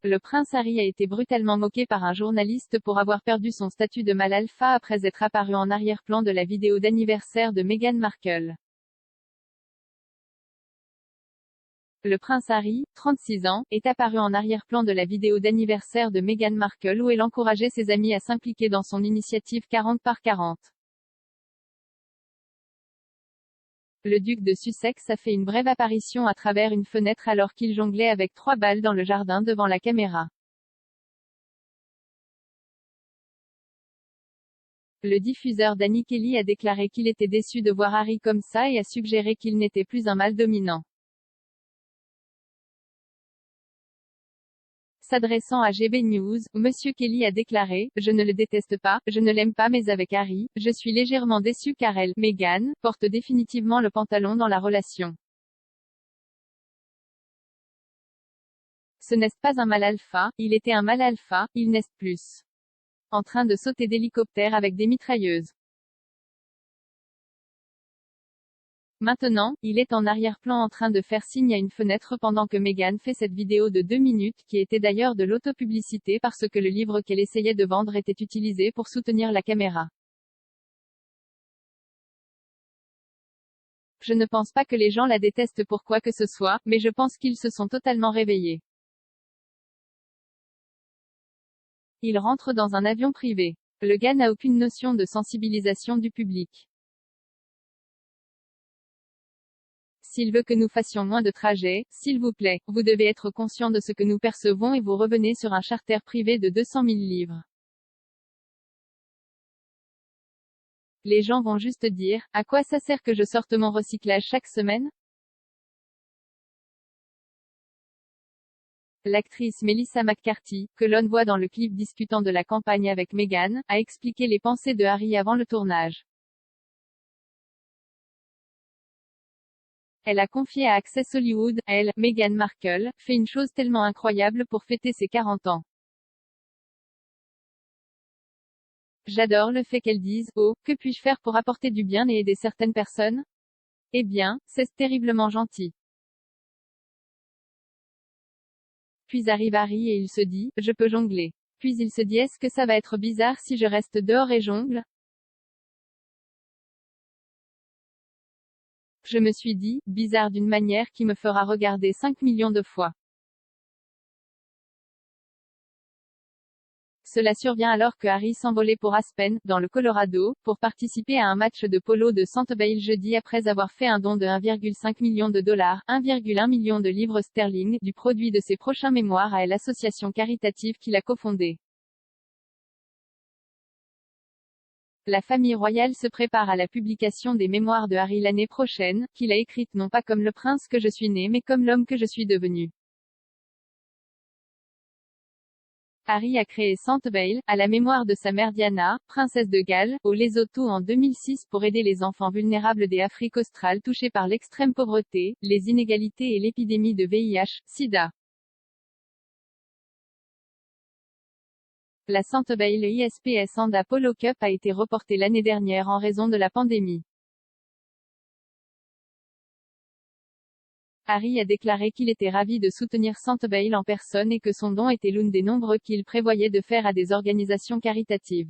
le prince Harry a été brutalement moqué par un journaliste pour avoir perdu son statut de mâle alpha après être apparu en arrière-plan de la vidéo d'anniversaire de Meghan Markle. Le prince Harry, 36 ans, est apparu en arrière-plan de la vidéo d'anniversaire de Meghan Markle où elle encourageait ses amis à s'impliquer dans son initiative 40 par 40. Le duc de Sussex a fait une brève apparition à travers une fenêtre alors qu'il jonglait avec 3 balles dans le jardin devant la caméra. Le diffuseur Danny Kelly a déclaré qu'il était déçu de voir Harry comme ça et a suggéré qu'il n'était plus un mâle dominant. S'adressant à GB News, Monsieur Kelly a déclaré « Je ne le déteste pas, je ne l'aime pas mais avec Harry, je suis légèrement déçu car elle, Meghan, porte définitivement le pantalon dans la relation. Ce n'est pas un mâle alpha, il était un mâle alpha, il n'est plus en train de sauter d'hélicoptère avec des mitrailleuses. Maintenant, il est en arrière-plan en train de faire signe à une fenêtre pendant que Meghan fait cette vidéo de 2 minutes qui était d'ailleurs de l'autopublicité parce que le livre qu'elle essayait de vendre était utilisé pour soutenir la caméra. Je ne pense pas que les gens la détestent pour quoi que ce soit, mais je pense qu'ils se sont totalement réveillés. Il rentre dans un avion privé. Le gars n'a aucune notion de sensibilisation du public. S'il veut que nous fassions moins de trajets, s'il vous plaît, vous devez être conscient de ce que nous percevons et vous revenez sur un charter privé de 200 000 livres. Les gens vont juste dire, à quoi ça sert que je sorte mon recyclage chaque semaine? L'actrice Melissa McCarthy, que l'on voit dans le clip discutant de la campagne avec Meghan, a expliqué les pensées de Harry avant le tournage. Elle a confié à Access Hollywood, elle, Meghan Markle, fait une chose tellement incroyable pour fêter ses 40 ans. J'adore le fait qu'elle dise, oh, que puis-je faire pour apporter du bien et aider certaines personnes? Eh bien, c'est terriblement gentil. Puis arrive Harry et il se dit, je peux jongler. Puis il se dit est-ce que ça va être bizarre si je reste dehors et jongle? Je me suis dit, bizarre d'une manière qui me fera regarder 5 millions de fois. Cela survient alors que Harry s'envolait pour Aspen, dans le Colorado, pour participer à un match de polo de Centerville jeudi après avoir fait un don de 1,5 million de dollars, 1,1 million de livres sterling, du produit de ses prochains mémoires à l'association caritative qu'il a cofondée. La famille royale se prépare à la publication des mémoires de Harry l'année prochaine, qu'il a écrites non pas comme le prince que je suis né mais comme l'homme que je suis devenu. Harry a créé Centerville, à la mémoire de sa mère Diana, princesse de Galles, au Lesotho en 2006 pour aider les enfants vulnérables des Afriques australes touchés par l'extrême pauvreté, les inégalités et l'épidémie de VIH/SIDA. La Centerville ISPS Anda Polo Cup a été reportée l'année dernière en raison de la pandémie. Harry a déclaré qu'il était ravi de soutenir Centerville en personne et que son don était l'une des nombreux qu'il prévoyait de faire à des organisations caritatives.